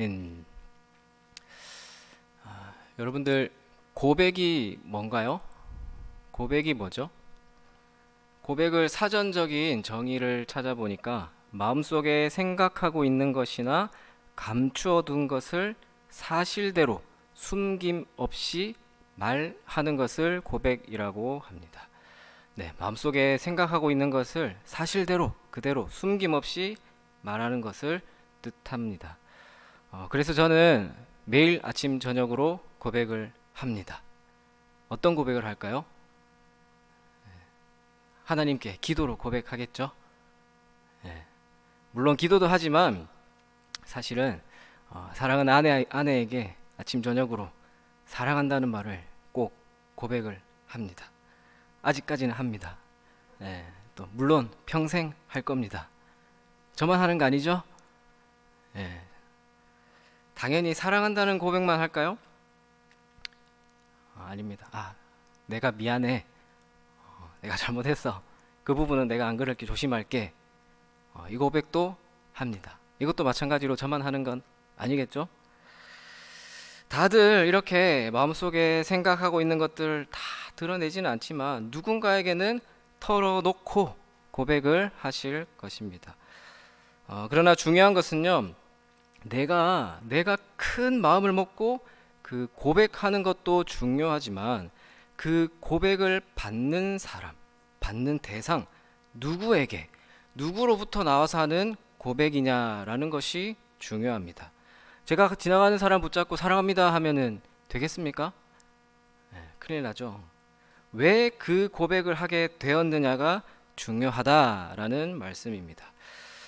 인. 여러분들 고백이 뭔가요? 고백이 뭐죠? 고백을 사전적인 정의를 찾아보니까 마음속에 생각하고 있는 것이나 감추어 둔 것을 사실대로 숨김 없이 말하는 것을 고백이라고 합니다. 네, 마음속에 생각하고 있는 것을 사실대로 그대로 숨김없이 말하는 것을 뜻합니다. 그래서 저는 매일 아침 저녁으로 고백을 합니다. 어떤 고백을 할까요? 하나님께 기도로 고백하겠죠. 예. 물론 기도도 하지만 사실은 사랑하는 아내에게 아침 저녁으로 사랑한다는 말을 꼭 고백을 합니다. 아직까지는 합니다. 예. 또 물론 평생 할 겁니다. 저만 하는 거 아니죠? 예. 당연히 사랑한다는 고백만 할까요? 아닙니다. 내가 미안해. 내가 잘못했어. 그 부분은 내가 안 그럴게. 조심할게. 이 고백도 합니다. 이것도 마찬가지로 저만 하는 건 아니겠죠? 다들 이렇게 마음속에 생각하고 있는 것들 다 드러내지는 않지만 누군가에게는 털어놓고 고백을 하실 것입니다. 그러나 중요한 것은요, 내가 큰 마음을 먹고 그 고백하는 것도 중요하지만 그 고백을 받는 사람, 받는 대상, 누구로부터 나와서 하는 고백이냐라는 것이 중요합니다. 제가 지나가는 사람 붙잡고 사랑합니다 하면은 되겠습니까? 큰일 나죠. 왜 그 고백을 하게 되었느냐가 중요하다라는 말씀입니다.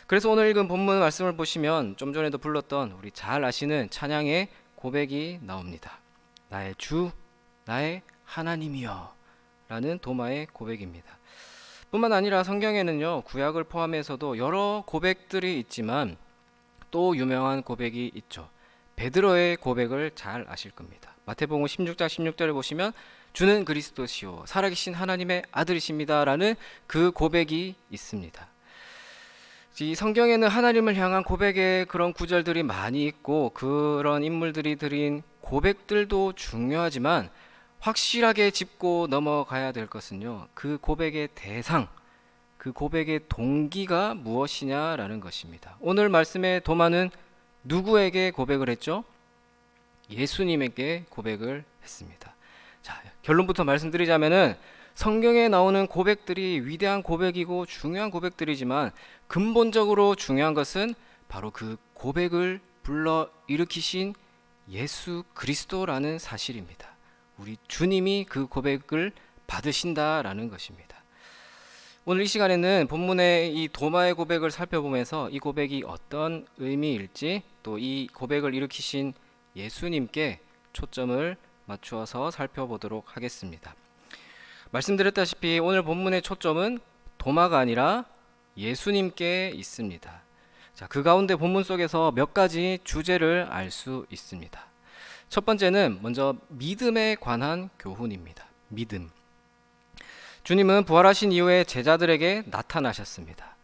그래서 오늘 읽은 본문 말씀을 보시면 좀 전에도 불렀던 우리 잘 아시는 찬양의 고백이 나옵니다. 나의 주, 나의 하나님이여 라는 도마의 고백입니다. 뿐만 아니라 성경에는요, 구약을 포함해서도 여러 고백들이 있지만 또 유명한 고백이 있죠. 베드로의 고백을 잘 아실 겁니다. 마태복음 16장 16절을 보시면 주는 그리스도시요 살아계신 하나님의 아들이십니다 라는 그 고백이 있습니다. 이 성경에는 하나님을 향한 고백의 그런 구절들이 많이 있고 그런 인물들이 드린 고백들도 중요하지만 확실하게 짚고 넘어가야 될 것은요, 그 고백의 대상, 그 고백의 동기가 무엇이냐라는 것입니다. 오늘 말씀의 도마는 누구에게 고백을 했죠? 예수님에게 고백을 했습니다. 자, 결론부터 말씀드리자면은 성경에 나오는 고백들이 위대한 고백이고 중요한 고백들이지만 근본적으로 중요한 것은 바로 그 고백을 불러 일으키신 예수 그리스도라는 사실입니다. 우리 주님이 그 고백을 받으신다라는 것입니다. 오늘 이 시간에는 본문의 이 도마의 고백을 살펴보면서 이 고백이 어떤 의미일지 또 이 고백을 일으키신 예수님께 초점을 맞추어서 살펴보도록 하겠습니다. 말씀드렸다시피 오늘 본문의 초점은 도마가 아니라 예수님께 있습니다. 자, 그 가운데 본문 속에서 몇 가지 주제를 알 수 있습니다. 첫 번째는 먼저 믿음에 관한 교훈입니다. 믿음. 주님은 부활하신 이후에 제자들에게 나타나셨습니다.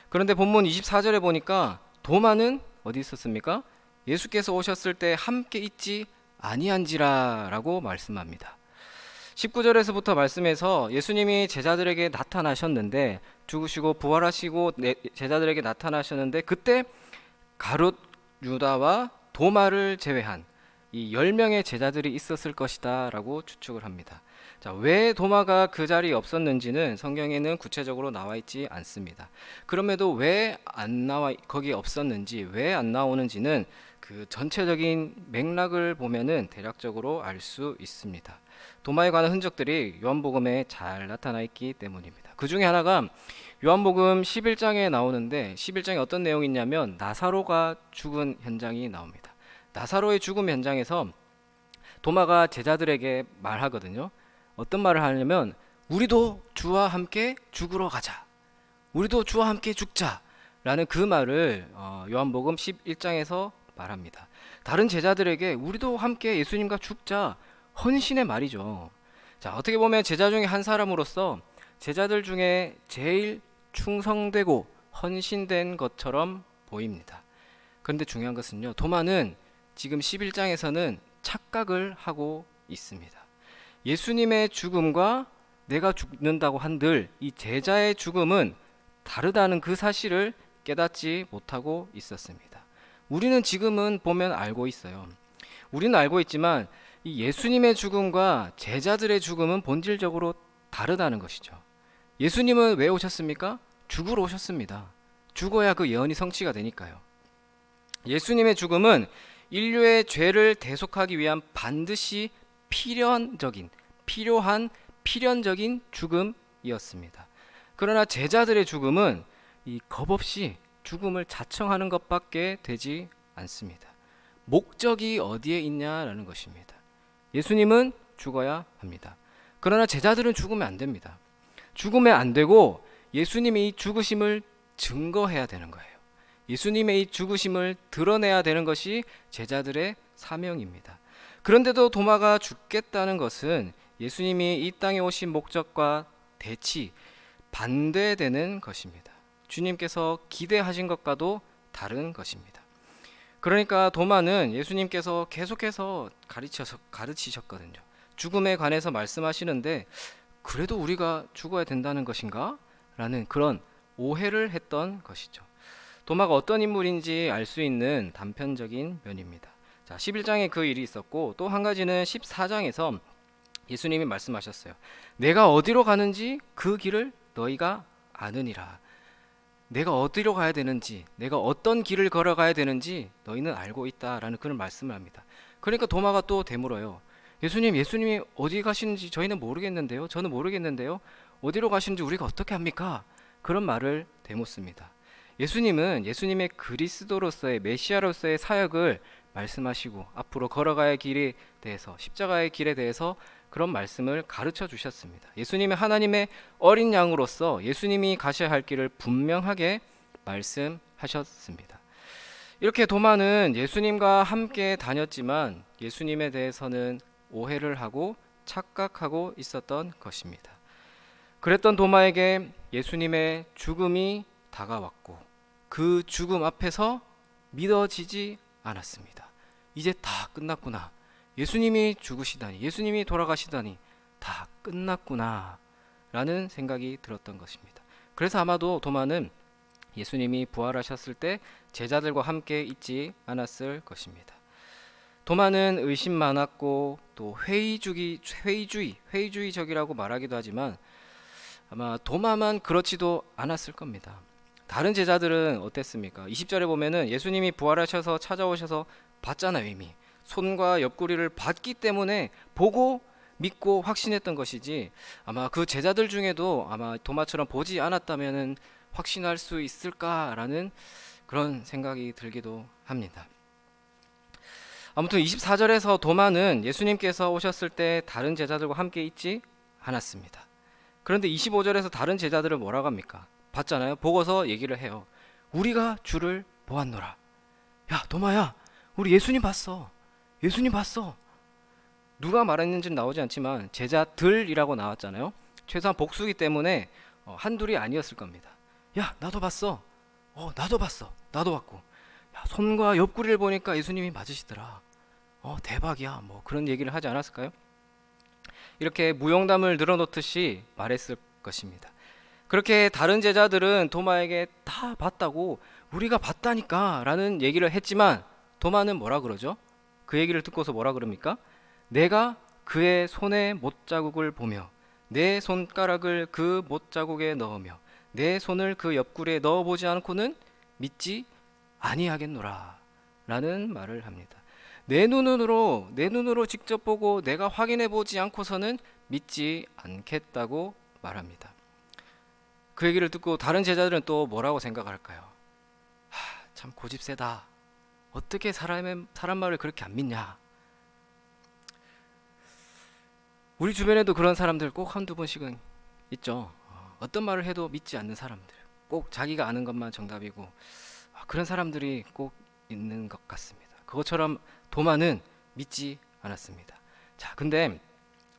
그런데 본문 24절에 보니까 도마는 어디 있었습니까? 예수께서 오셨을 때 함께 있지 아니한지라 라고 말씀합니다. 19절에서부터 말씀해서 예수님이 제자들에게 나타나셨는데 죽으시고 부활하시고 제자들에게 나타나셨는데 그때 가룟 유다와 도마를 제외한 이 10명의 제자들이 있었을 것이다 라고 추측을 합니다. 자, 왜 도마가 그 자리에 없었는지는 성경에는 구체적으로 나와 있지 않습니다. 그럼에도 왜 안 나와 거기 없었는지 왜 안 나오는지는 그 전체적인 맥락을 보면은 대략적으로 알 수 있습니다. 도마에 관한 흔적들이 요한복음에 잘 나타나 있기 때문입니다. 그 중에 하나가 요한복음 11장에 나오는데 11장에 어떤 내용이 있냐면 나사로가 죽은 현장이 나옵니다. 나사로의 죽음 현장에서 도마가 제자들에게 말하거든요. 어떤 말을 하냐면 우리도 주와 함께 죽으러 가자. 우리도 주와 함께 죽자. 라는 그 말을 요한복음 11장에서 말합니다. 다른 제자들에게 우리도 함께 예수님과 죽자. 헌신의 말이죠. 자, 어떻게 보면 제자 중에 한 사람으로서 제자들 중에 제일 충성되고 헌신된 것처럼 보입니다. 그런데 중요한 것은요, 도마는 지금 11장에서는 착각을 하고 있습니다. 예수님의 죽음과 내가 죽는다고 한들 이 제자의 죽음은 다르다는 그 사실을 깨닫지 못하고 있었습니다. 우리는 지금은 보면 알고 있어요. 우리는 알고 있지만 이 예수님의 죽음과 제자들의 죽음은 본질적으로 다르다는 것이죠. 예수님은 왜 오셨습니까? 죽으러 오셨습니다. 죽어야 그 예언이 성취가 되니까요. 예수님의 죽음은 인류의 죄를 대속하기 위한 반드시 필요한 필연적인 죽음이었습니다. 그러나 제자들의 죽음은 이 겁없이 죽음을 자청하는 것밖에 되지 않습니다. 목적이 어디에 있냐라는 것입니다. 예수님은 죽어야 합니다. 그러나 제자들은 죽으면 안 됩니다. 죽으면 안 되고 예수님이 이 죽으심을 증거해야 되는 거예요. 예수님의 이 죽으심을 드러내야 되는 것이 제자들의 사명입니다. 그런데도 도마가 죽겠다는 것은 예수님이 이 땅에 오신 목적과 반대되는 것입니다. 주님께서 기대하신 것과도 다른 것입니다. 그러니까 도마는 예수님께서 계속해서 가르치셨거든요. 죽음에 관해서 말씀하시는데 그래도 우리가 죽어야 된다는 것인가? 라는 그런 오해를 했던 것이죠. 도마가 어떤 인물인지 알 수 있는 단편적인 면입니다. 자, 11장에 그 일이 있었고 또 한 가지는 14장에서 예수님이 말씀하셨어요. 내가 어디로 가는지 그 길을 너희가 아느니라. 내가 어디로 가야 되는지, 내가 어떤 길을 걸어가야 되는지 너희는 알고 있다라는 그런 말씀을 합니다. 그러니까 도마가 또 되물어요. 예수님이 어디 가시는지 저희는 모르겠는데요. 저는 모르겠는데요. 어디로 가시는지 우리가 어떻게 합니까? 그런 말을 되묻습니다. 예수님은 예수님의 그리스도로서의 메시아로서의 사역을 말씀하시고 앞으로 걸어가야 할 길에 대해서 십자가의 길에 대해서 그런 말씀을 가르쳐 주셨습니다. 예수님의 하나님의 어린 양으로서 예수님이 가셔야 할 길을 분명하게 말씀하셨습니다. 이렇게 도마는 예수님과 함께 다녔지만 예수님에 대해서는 오해를 하고 착각하고 있었던 것입니다. 그랬던 도마에게 예수님의 죽음이 다가왔고 그 죽음 앞에서 믿어지지 않았습니다. 이제 다 끝났구나. 예수님이 죽으시다니, 예수님이 돌아가시다니 다 끝났구나 라는 생각이 들었던 것입니다. 그래서 아마도 도마는 예수님이 부활하셨을 때 제자들과 함께 있지 않았을 것입니다. 도마는 의심 많았고 또 회의주의적이라고 말하기도 하지만 아마 도마만 그렇지도 않았을 겁니다. 다른 제자들은 어땠습니까? 20절에 보면은 예수님이 부활하셔서 찾아오셔서 봤잖아요. 이미 손과 옆구리를 봤기 때문에 보고 믿고 확신했던 것이지 아마 그 제자들 중에도 아마 도마처럼 보지 않았다면은 확신할 수 있을까라는 그런 생각이 들기도 합니다. 아무튼 24절에서 도마는 예수님께서 오셨을 때 다른 제자들과 함께 있지 않았습니다. 그런데 25절에서 다른 제자들은 뭐라고 합니까? 봤잖아요. 보고서 얘기를 해요. 우리가 주를 보았노라. 야, 도마야, 우리 예수님 봤어. 예수님 봤어. 누가 말했는지는 나오지 않지만 제자들이라고 나왔잖아요. 최소한 복수기 때문에 한둘이 아니었을 겁니다. 야, 나도 봤어. 나도 봤어. 나도 봤고. 야, 손과 옆구리를 보니까 예수님이 맞으시더라. 대박이야. 뭐 그런 얘기를 하지 않았을까요? 이렇게 무용담을 늘어놓듯이 말했을 것입니다. 그렇게 다른 제자들은 도마에게 다 봤다고 우리가 봤다니까 라는 얘기를 했지만 도마는 뭐라 그러죠? 그 얘기를 듣고서 뭐라 그럽니까? 내가 그의 손의 못자국을 보며 내 손가락을 그 못자국에 넣으며 내 손을 그 옆구리에 넣어보지 않고는 믿지 아니하겠노라 라는 말을 합니다. 내 눈으로 직접 보고 내가 확인해 보지 않고서는 믿지 않겠다고 말합니다. 그 얘기를 듣고 다른 제자들은 또 뭐라고 생각할까요? 참 고집 세다. 어떻게 사람 말을 그렇게 안 믿냐? 우리 주변에도 그런 사람들 꼭 한두 번씩은 있죠. 어떤 말을 해도 믿지 않는 사람들, 꼭 자기가 아는 것만 정답이고 그런 사람들이 꼭 있는 것 같습니다. 그것처럼 도마는 믿지 않았습니다. 자, 근데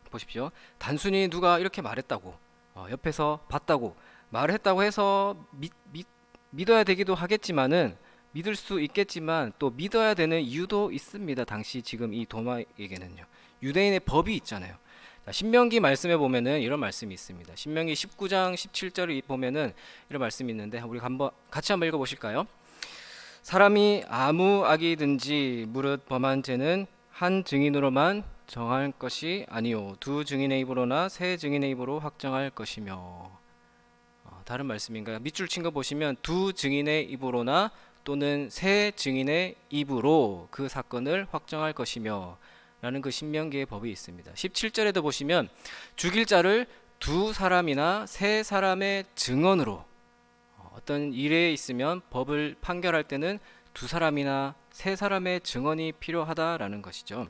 보십시오. 단순히 누가 이렇게 말했다고 옆에서 봤다고 말을 했다고 해서 믿어야 되기도 하겠지만은 믿을 수 있겠지만 또 믿어야 되는 이유도 있습니다. 당시 지금 이 도마에게는요. 유대인의 법이 있잖아요. 신명기 말씀에 보면은 이런 말씀이 있습니다. 신명기 19장 17절을 보면은 이런 말씀이 있는데 우리 같이 한번 읽어 보실까요? 사람이 아무 악이든지 무릇 범한 죄는 한 증인으로만 정할 것이 아니요 두 증인의 입으로나 세 증인의 입으로 확정할 것이며. 다른 말씀인가요? 밑줄 친 거 보시면 두 증인의 입으로나 또는 세 증인의 입으로 그 사건을 확정할 것이며 라는 그 신명기의 법이 있습니다. 17절에도 보시면 죽일 자를 두 사람이나 세 사람의 증언으로, 어떤 일에 있으면 법을 판결할 때는 두 사람이나 세 사람의 증언이 필요하다라는 것이죠.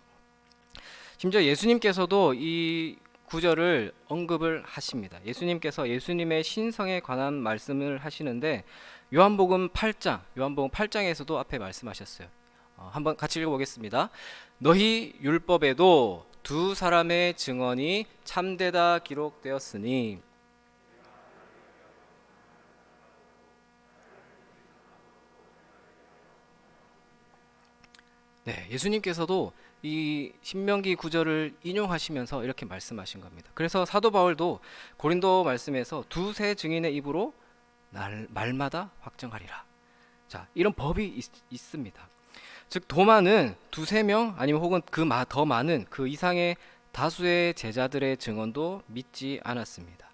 심지어 예수님께서도 이 구절을 언급을 하십니다. 예수님께서 예수님의 신성에 관한 말씀을 하시는데 요한복음 8장에서도 앞에 말씀하셨어요. 한번 같이 읽어보겠습니다. 너희 율법에도 두 사람의 증언이 참되다 기록되었으니. 네, 예수님께서도 이 신명기 구절을 인용하시면서 이렇게 말씀하신 겁니다. 그래서 사도 바울도 고린도 말씀에서 두세 증인의 입으로 말마다 확정하리라. 자, 이런 법이 있습니다. 즉 도마는 두세 명 아니면 혹은 더 많은 그 이상의 다수의 제자들의 증언도 믿지 않았습니다.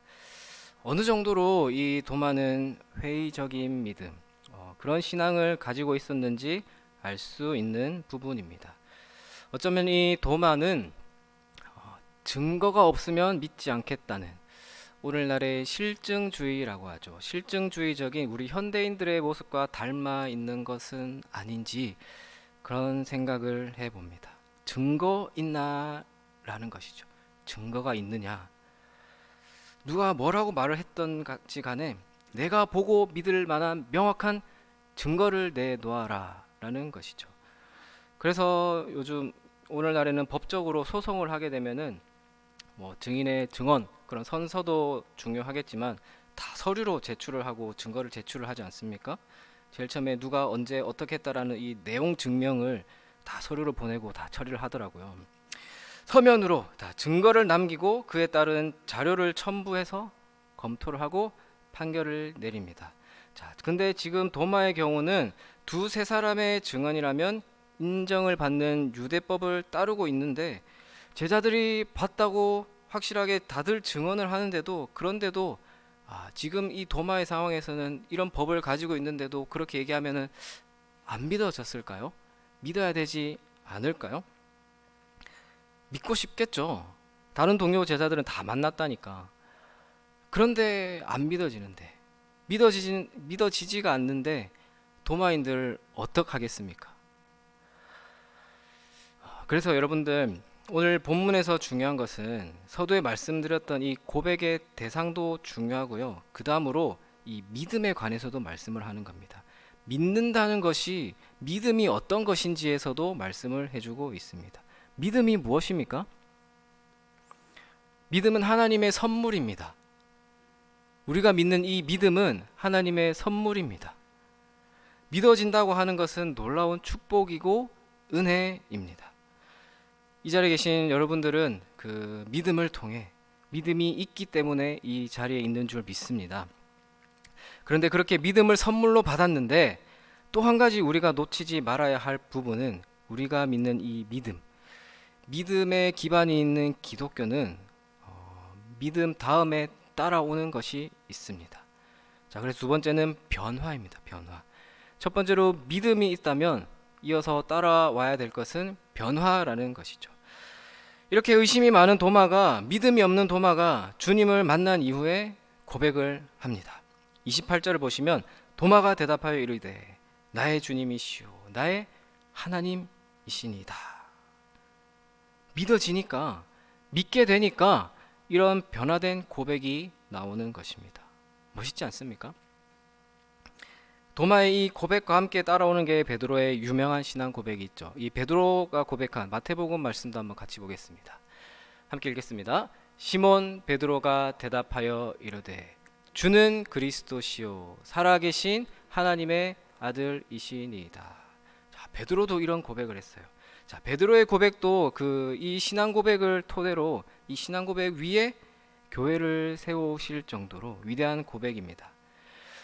어느 정도로 이 도마는 회의적인 믿음, 그런 신앙을 가지고 있었는지 알 수 있는 부분입니다. 어쩌면 이 도마는 증거가 없으면 믿지 않겠다는 오늘날의 실증주의라고 하죠. 실증주의적인 우리 현대인들의 모습과 닮아 있는 것은 아닌지 그런 생각을 해봅니다. 증거 있나? 라는 것이죠. 증거가 있느냐? 누가 뭐라고 말을 했던 같이 간에 내가 보고 믿을 만한 명확한 증거를 내놓아라 라는 것이죠. 그래서 요즘 오늘날에는 법적으로 소송을 하게 되면은 증인의 증언, 그런 선서도 중요하겠지만 다 서류로 제출을 하고 증거를 제출을 하지 않습니까? 제일 처음에 누가 언제 어떻게 했다라는 이 내용 증명을 다 서류로 보내고 다 처리를 하더라고요. 서면으로 다 증거를 남기고 그에 따른 자료를 첨부해서 검토를 하고 판결을 내립니다. 자, 근데 지금 도마의 경우는 두세 사람의 증언이라면 인정을 받는 유대법을 따르고 있는데 제자들이 봤다고 확실하게 다들 증언을 하는데도, 그런데도 지금 이 도마의 상황에서는 이런 법을 가지고 있는데도 그렇게 얘기하면은 안 믿어졌을까요? 믿어야 되지 않을까요? 믿고 싶겠죠. 다른 동료 제자들은 다 만났다니까. 그런데 안 믿어지는데, 믿어지지가 않는데 도마인들 어떡하겠습니까? 그래서 여러분들, 오늘 본문에서 중요한 것은 서두에 말씀드렸던 이 고백의 대상도 중요하고요. 그 다음으로 이 믿음에 관해서도 말씀을 하는 겁니다. 믿는다는 것이 믿음이 어떤 것인지에서도 말씀을 해주고 있습니다. 믿음이 무엇입니까? 믿음은 하나님의 선물입니다. 우리가 믿는 이 믿음은 하나님의 선물입니다. 믿어진다고 하는 것은 놀라운 축복이고 은혜입니다. 이 자리에 계신 여러분들은 그 믿음을 통해, 믿음이 있기 때문에 이 자리에 있는 줄 믿습니다. 그런데 그렇게 믿음을 선물로 받았는데 또 한 가지 우리가 놓치지 말아야 할 부분은, 우리가 믿는 이 믿음에 기반이 있는 기독교는 믿음 다음에 따라오는 것이 있습니다. 자, 그래서 두 번째는 변화입니다. 변화. 첫 번째로 믿음이 있다면 이어서 따라와야 될 것은 변화라는 것이죠. 이렇게 의심이 많은 도마가, 믿음이 없는 도마가 주님을 만난 이후에 고백을 합니다. 28절을 보시면 도마가 대답하여 이르되 나의 주님이시오 나의 하나님이시니이다. 믿어지니까, 믿게 되니까 이런 변화된 고백이 나오는 것입니다. 멋있지 않습니까? 도마의 이 고백과 함께 따라오는 게 베드로의 유명한 신앙 고백이 있죠. 이 베드로가 고백한 마태복음 말씀도 한번 같이 보겠습니다. 함께 읽겠습니다. 시몬 베드로가 대답하여 이르되 주는 그리스도시요 살아계신 하나님의 아들이시니이다. 자, 베드로도 이런 고백을 했어요. 자, 베드로의 고백도 이 신앙 고백을 토대로 이 신앙 고백 위에 교회를 세우실 정도로 위대한 고백입니다.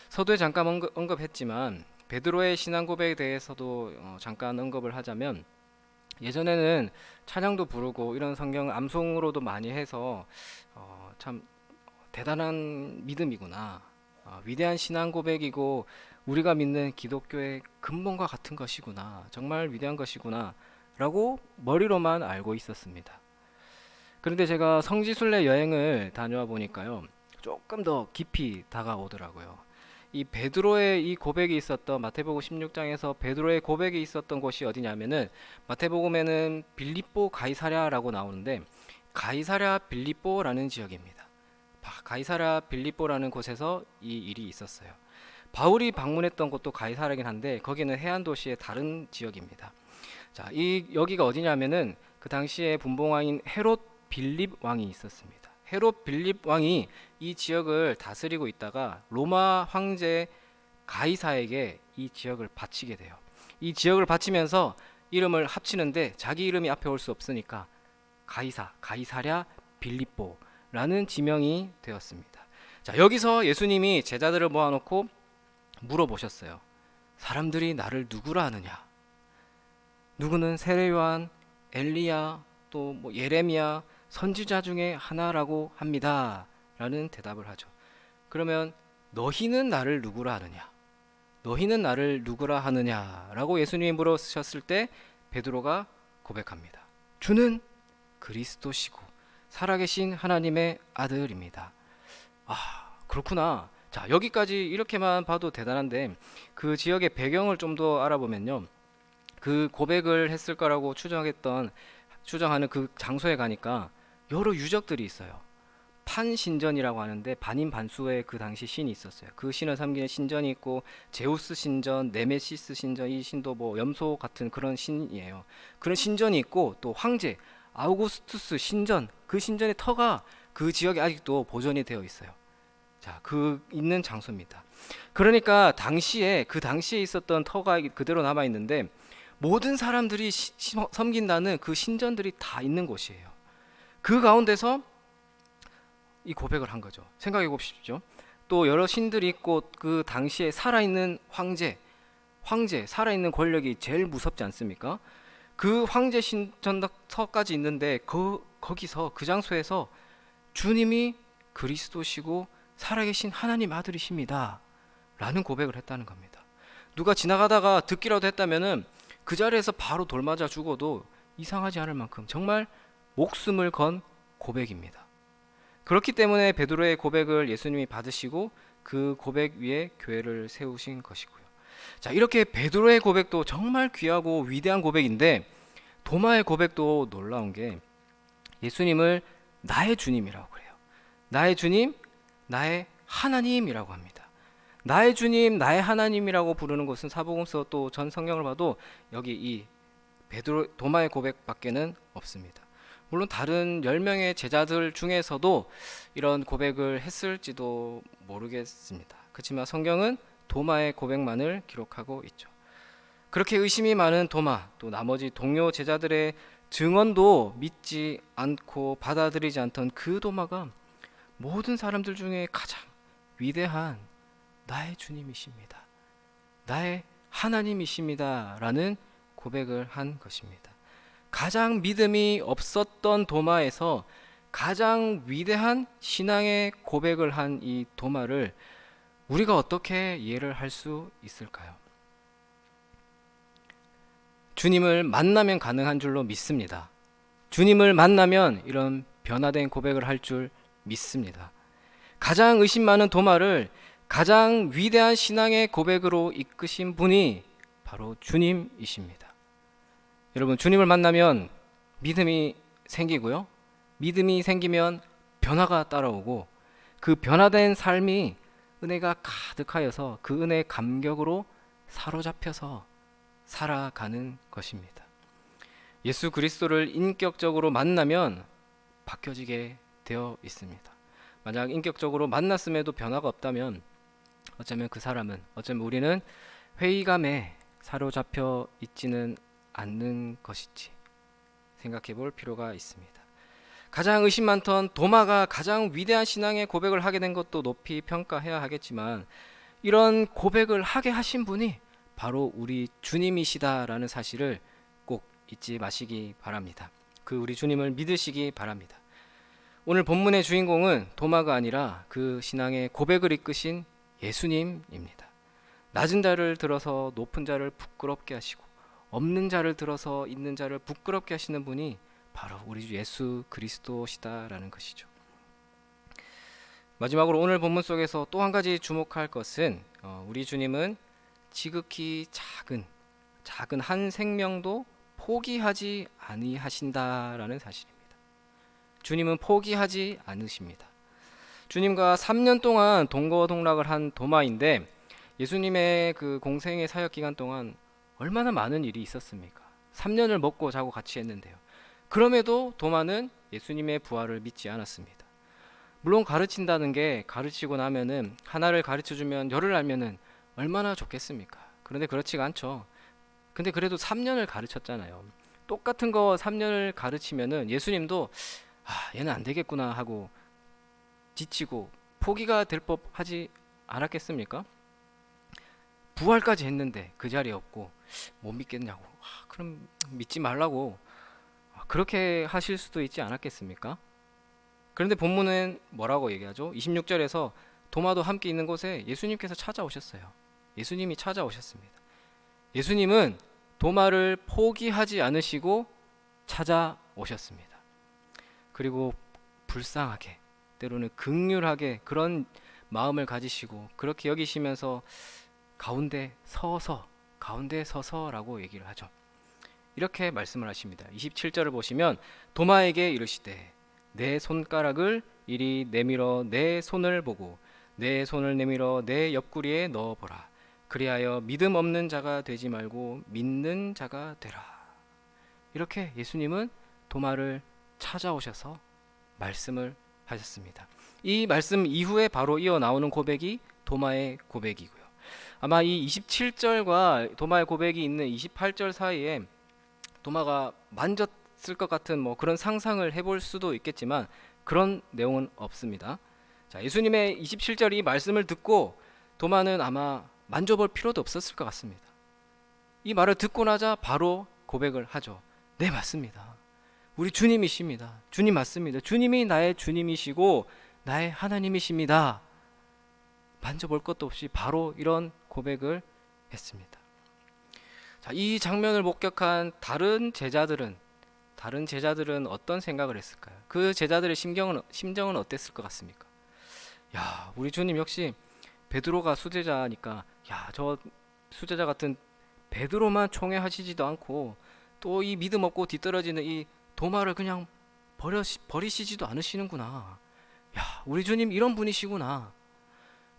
서두에 잠깐 언급했지만 베드로의 신앙 고백에 대해서도 잠깐 언급을 하자면, 예전에는 찬양도 부르고 이런 성경 암송으로도 많이 해서 참 대단한 믿음이구나, 위대한 신앙 고백이고 우리가 믿는 기독교의 근본과 같은 것이구나, 정말 위대한 것이구나 라고 머리로만 알고 있었습니다. 그런데 제가 성지순례 여행을 다녀와 보니까요, 조금 더 깊이 다가오더라고요. 이 베드로의 이 고백이 있었던 마태복음 16장에서 베드로의 고백이 있었던 곳이 어디냐면은, 마태복음에는 빌립보 가이사랴라고 나오는데 가이사랴 빌립보라는 지역입니다. 가이사랴 빌립보라는 곳에서 이 일이 있었어요. 바울이 방문했던 곳도 가이사랴긴 한데 거기는 해안 도시의 다른 지역입니다. 자, 여기가 어디냐면은 그 당시에 분봉왕인 헤롯 빌립 왕이 있었습니다. 헤롯 빌립 왕이 이 지역을 다스리고 있다가 로마 황제 가이사에게 이 지역을 바치게 돼요. 이 지역을 바치면서 이름을 합치는데 자기 이름이 앞에 올 수 없으니까 가이사랴 빌립보라는 지명이 되었습니다. 자, 여기서 예수님이 제자들을 모아놓고 물어보셨어요. 사람들이 나를 누구라 하느냐? 누구는 세례 요한, 엘리야, 또 뭐 예레미야 선지자 중에 하나라고 합니다 라는 대답을 하죠. 그러면 너희는 나를 누구라 하느냐? 너희는 나를 누구라 하느냐? 라고 예수님이 물으셨을 때 베드로가 고백합니다. 주는 그리스도시고 살아계신 하나님의 아들입니다. 그렇구나. 자, 여기까지 이렇게만 봐도 대단한데 그 지역의 배경을 좀 더 알아보면요, 그 고백을 했을 거라고 추정하는 그 장소에 가니까 여러 유적들이 있어요. 판신전이라고 하는데 반인반수의 그 당시 신이 있었어요. 그 신을 섬기는 신전이 있고, 제우스 신전, 네메시스 신전, 이 신도 뭐 염소 같은 그런 신이에요. 그런 신전이 있고, 또 황제 아우구스투스 신전, 그 신전의 터가 그 지역에 아직도 보존이 되어 있어요. 자, 그 있는 장소입니다. 그러니까 그 당시에 있었던 터가 그대로 남아 있는데 모든 사람들이 섬긴다는 그 신전들이 다 있는 곳이에요. 그 가운데서 이 고백을 한 거죠. 생각해 보십시오. 또 여러 신들이 있고 그 당시에 살아있는 황제 살아있는 권력이 제일 무섭지 않습니까? 그 황제 신전터까지 있는데 거기서 그 장소에서 주님이 그리스도시고 살아계신 하나님 아들이십니다 라는 고백을 했다는 겁니다. 누가 지나가다가 듣기라도 했다면은 그 자리에서 바로 돌맞아 죽어도 이상하지 않을 만큼 정말 목숨을 건 고백입니다. 그렇기 때문에 베드로의 고백을 예수님이 받으시고 그 고백 위에 교회를 세우신 것이고요. 자, 이렇게 베드로의 고백도 정말 귀하고 위대한 고백인데 도마의 고백도 놀라운 게 예수님을 나의 주님이라고 그래요. 나의 주님, 나의 하나님이라고 합니다. 나의 주님, 나의 하나님이라고 부르는 것은 사복음서 또 전 성경을 봐도 여기 이 베드로 도마의 고백밖에는 없습니다. 물론 다른 10명의 제자들 중에서도 이런 고백을 했을지도 모르겠습니다. 그렇지만 성경은 도마의 고백만을 기록하고 있죠. 그렇게 의심이 많은 도마, 또 나머지 동료 제자들의 증언도 믿지 않고 받아들이지 않던 그 도마가 모든 사람들 중에 가장 위대한 나의 주님이십니다, 나의 하나님이십니다 라는 고백을 한 것입니다. 가장 믿음이 없었던 도마에서 가장 위대한 신앙의 고백을 한 이 도마를 우리가 어떻게 이해를 할 수 있을까요? 주님을 만나면 가능한 줄로 믿습니다. 주님을 만나면 이런 변화된 고백을 할 줄 믿습니다. 가장 의심 많은 도마를 가장 위대한 신앙의 고백으로 이끄신 분이 바로 주님이십니다. 여러분, 주님을 만나면 믿음이 생기고요, 믿음이 생기면 변화가 따라오고, 그 변화된 삶이 은혜가 가득하여서 그 은혜의 감격으로 사로잡혀서 살아가는 것입니다. 예수 그리스도를 인격적으로 만나면 바뀌어지게 되어 있습니다. 만약 인격적으로 만났음에도 변화가 없다면 어쩌면 우리는 회의감에 사로잡혀 있지는 않는 것인지 생각해 볼 필요가 있습니다. 가장 의심 많던 도마가 가장 위대한 신앙의 고백을 하게 된 것도 높이 평가해야 하겠지만, 이런 고백을 하게 하신 분이 바로 우리 주님이시다라는 사실을 꼭 잊지 마시기 바랍니다. 그 우리 주님을 믿으시기 바랍니다. 오늘 본문의 주인공은 도마가 아니라 그 신앙의 고백을 이끄신 예수님입니다. 낮은 자를 들어서 높은 자를 부끄럽게 하시고, 없는 자를 들어서 있는 자를 부끄럽게 하시는 분이 바로 우리 주 예수 그리스도시다라는 것이죠. 마지막으로 오늘 본문 속에서 또 한 가지 주목할 것은 우리 주님은 지극히 작은 한 생명도 포기하지 아니하신다라는 사실입니다. 주님은 포기하지 않으십니다. 주님과 3년 동안 동거동락을 한 도마인데, 예수님의 그 공생의 사역 기간 동안 얼마나 많은 일이 있었습니까? 3년을 먹고 자고 같이 했는데요. 그럼에도 도마는 예수님의 부활을 믿지 않았습니다. 물론 가르친다는 게, 가르치고 나면은 하나를 가르쳐주면 열을 알면은 얼마나 좋겠습니까? 그런데 그렇지가 않죠. 근데 그래도 3년을 가르쳤잖아요. 똑같은 거 3년을 가르치면은 예수님도 얘는 안 되겠구나 하고 지치고 포기가 될 법하지 않았겠습니까? 부활까지 했는데 그 자리에 없고 못 믿겠냐고, 그럼 믿지 말라고 그렇게 하실 수도 있지 않았겠습니까? 그런데 본문은 뭐라고 얘기하죠? 26절에서 도마도 함께 있는 곳에 예수님께서 찾아오셨어요. 예수님이 찾아오셨습니다. 예수님은 도마를 포기하지 않으시고 찾아오셨습니다. 그리고 불쌍하게, 때로는 긍휼하게 그런 마음을 가지시고 그렇게 여기시면서 가운데 서서라고 얘기를 하죠. 이렇게 말씀을 하십니다. 27절을 보시면 도마에게 이르시되 내 손가락을 이리 내밀어 내 손을 보고 내 손을 내밀어 내 옆구리에 넣어보라. 그리하여 믿음 없는 자가 되지 말고 믿는 자가 되라. 이렇게 예수님은 도마를 찾아오셔서 말씀을 하셨습니다. 이 말씀 이후에 바로 이어 나오는 고백이 도마의 고백이고요. 아마 이 27절과 도마의 고백이 있는 28절 사이에 도마가 만졌을 것 같은 그런 상상을 해볼 수도 있겠지만 그런 내용은 없습니다. 자, 예수님의 27절 이 말씀을 듣고 도마는 아마 만져볼 필요도 없었을 것 같습니다. 이 말을 듣고 나자 바로 고백을 하죠. 네, 맞습니다. 우리 주님이십니다. 주님 맞습니다. 주님이 나의 주님이시고 나의 하나님이십니다. 만져볼 것도 없이 바로 이런 고백을 했습니다. 자, 이 장면을 목격한 다른 제자들은 어떤 생각을 했을까요? 그 제자들의 심정은 어땠을 것 같습니까? 야, 우리 주님 역시 베드로가 수제자니까, 저 수제자 같은 베드로만 총애하시지도 않고 또 이 믿음 없고 뒤떨어지는 이 도마를 그냥 버리시지도 않으시는구나. 우리 주님 이런 분이시구나.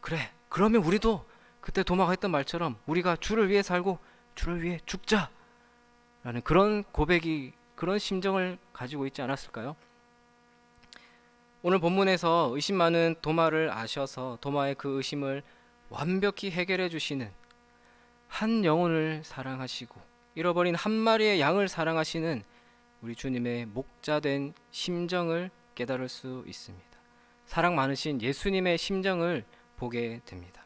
그래, 그러면 우리도 그때 도마가 했던 말처럼 우리가 주를 위해 살고 주를 위해 죽자라는 그런 고백이, 그런 심정을 가지고 있지 않았을까요? 오늘 본문에서 의심 많은 도마를 아셔서 도마의 그 의심을 완벽히 해결해 주시는, 한 영혼을 사랑하시고 잃어버린 한 마리의 양을 사랑하시는 우리 주님의 목자된 심정을 깨달을 수 있습니다. 사랑 많으신 예수님의 심정을 보게 됩니다.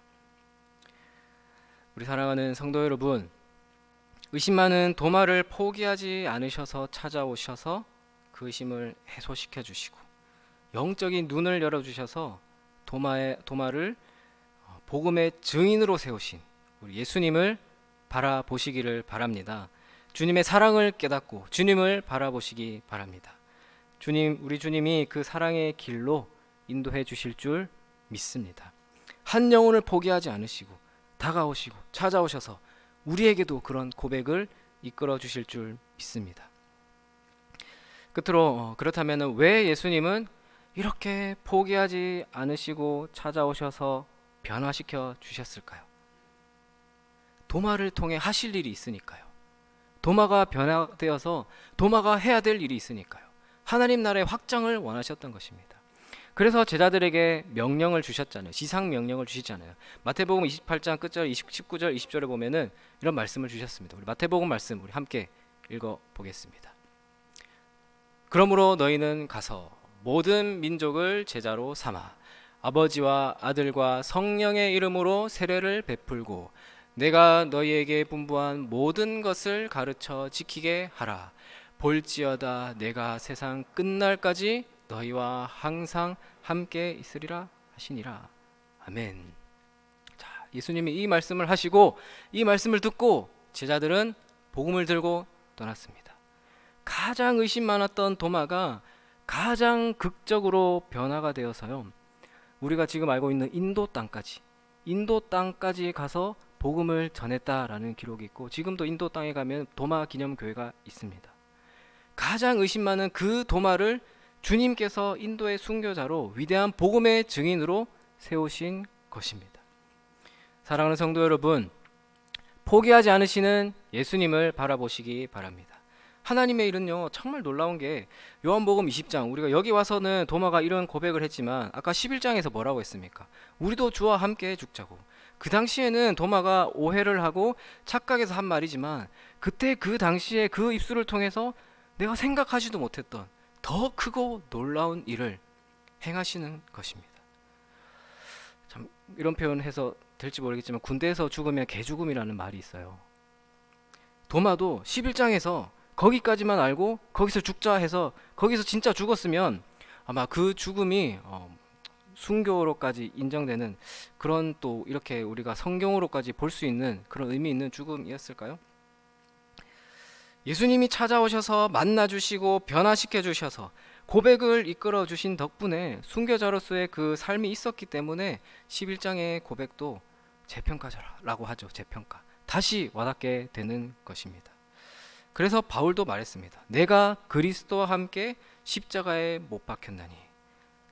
우리 사랑하는 성도 여러분, 의심 많은 도마를 포기하지 않으셔서 찾아오셔서 그 의심을 해소시켜 주시고 영적인 눈을 열어주셔서 도마를 복음의 증인으로 세우신 우리 예수님을 바라보시기를 바랍니다. 주님의 사랑을 깨닫고 주님을 바라보시기 바랍니다. 우리 주님이 그 사랑의 길로 인도해 주실 줄 믿습니다. 한 영혼을 포기하지 않으시고 다가오시고 찾아오셔서 우리에게도 그런 고백을 이끌어 주실 줄 믿습니다. 끝으로 그렇다면 왜 예수님은 이렇게 포기하지 않으시고 찾아오셔서 변화시켜 주셨을까요? 도마를 통해 하실 일이 있으니까요. 도마가 변화되어서 도마가 해야 될 일이 있으니까요. 하나님 나라의 확장을 원하셨던 것입니다. 그래서 제자들에게 명령을 주셨잖아요. 지상 명령을 주시잖아요. 마태복음 28장 끝절 19절 20절에 보면은 이런 말씀을 주셨습니다. 우리 마태복음 말씀 우리 함께 읽어 보겠습니다. 그러므로 너희는 가서 모든 민족을 제자로 삼아 아버지와 아들과 성령의 이름으로 세례를 베풀고 내가 너희에게 분부한 모든 것을 가르쳐 지키게 하라. 볼지어다 내가 세상 끝날까지 너희와 항상 함께 있으리라 하시니라. 아멘. 자, 예수님이 이 말씀을 하시고 이 말씀을 듣고 제자들은 복음을 들고 떠났습니다. 가장 의심 많았던 도마가 가장 극적으로 변화가 되어서요. 우리가 지금 알고 있는 인도 땅까지 가서 복음을 전했다라는 기록이 있고 지금도 인도 땅에 가면 도마 기념교회가 있습니다. 가장 의심 많은 그 도마를 주님께서 인도의 순교자로 위대한 복음의 증인으로 세우신 것입니다. 사랑하는 성도 여러분, 포기하지 않으시는 예수님을 바라보시기 바랍니다. 하나님의 일은요 정말 놀라운 게 요한복음 20장 우리가 여기 와서는 도마가 이런 고백을 했지만 아까 11장에서 뭐라고 했습니까? 우리도 주와 함께 죽자고. 그 당시에는 도마가 오해를 하고 착각해서 한 말이지만 그때 그 당시에 그 입술을 통해서 내가 생각하지도 못했던 더 크고 놀라운 일을 행하시는 것입니다. 참 이런 표현해서 될지 모르겠지만 군대에서 죽으면 개죽음이라는 말이 있어요. 도마도 11장에서 거기까지만 알고 거기서 죽자 해서 거기서 진짜 죽었으면 아마 그 죽음이 순교로까지 인정되는 그런 또 이렇게 우리가 성경으로까지 볼 수 있는 그런 의미 있는 죽음이었을까요? 예수님이 찾아오셔서 만나주시고 변화시켜 주셔서 고백을 이끌어 주신 덕분에 순교자로서의 그 삶이 있었기 때문에 11장의 고백도 재평가라고 하죠. 재평가. 다시 와닿게 되는 것입니다. 그래서 바울도 말했습니다. 내가 그리스도와 함께 십자가에 못 박혔나니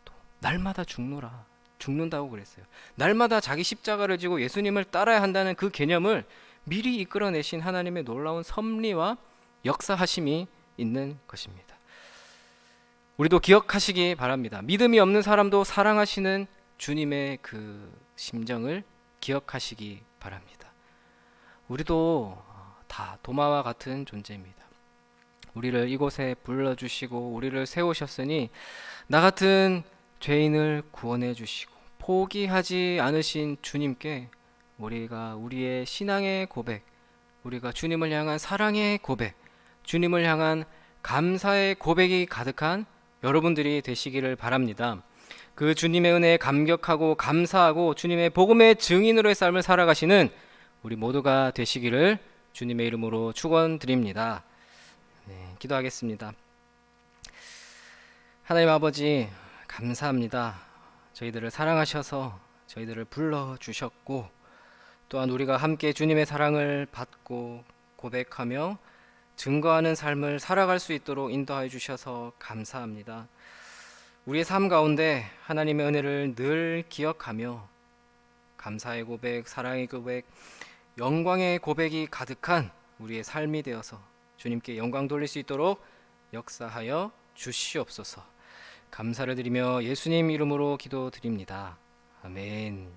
또 날마다 죽는다고 그랬어요. 날마다 자기 십자가를 지고 예수님을 따라야 한다는 그 개념을 미리 이끌어내신 하나님의 놀라운 섭리와 역사하심이 있는 것입니다. 우리도 기억하시기 바랍니다. 믿음이 없는 사람도 사랑하시는 주님의 그 심정을 기억하시기 바랍니다. 우리도 다 도마와 같은 존재입니다. 우리를 이곳에 불러주시고 우리를 세우셨으니 나 같은 죄인을 구원해 주시고 포기하지 않으신 주님께 우리가 우리의 신앙의 고백, 우리가 주님을 향한 사랑의 고백, 주님을 향한 감사의 고백이 가득한 여러분들이 되시기를 바랍니다. 그 주님의 은혜에 감격하고 감사하고 주님의 복음의 증인으로의 삶을 살아가시는 우리 모두가 되시기를 주님의 이름으로 축원드립니다. 네, 기도하겠습니다. 하나님 아버지 감사합니다. 저희들을 사랑하셔서 저희들을 불러주셨고 또한 우리가 함께 주님의 사랑을 받고 고백하며 증거하는 삶을 살아갈 수 있도록 인도하여 주셔서 감사합니다. 우리의 삶 가운데 하나님의 은혜를 늘 기억하며 감사의 고백, 사랑의 고백, 영광의 고백이 가득한 우리의 삶이 되어서 주님께 영광 돌릴 수 있도록 역사하여 주시옵소서. 감사를 드리며 예수님 이름으로 기도드립니다. 아멘.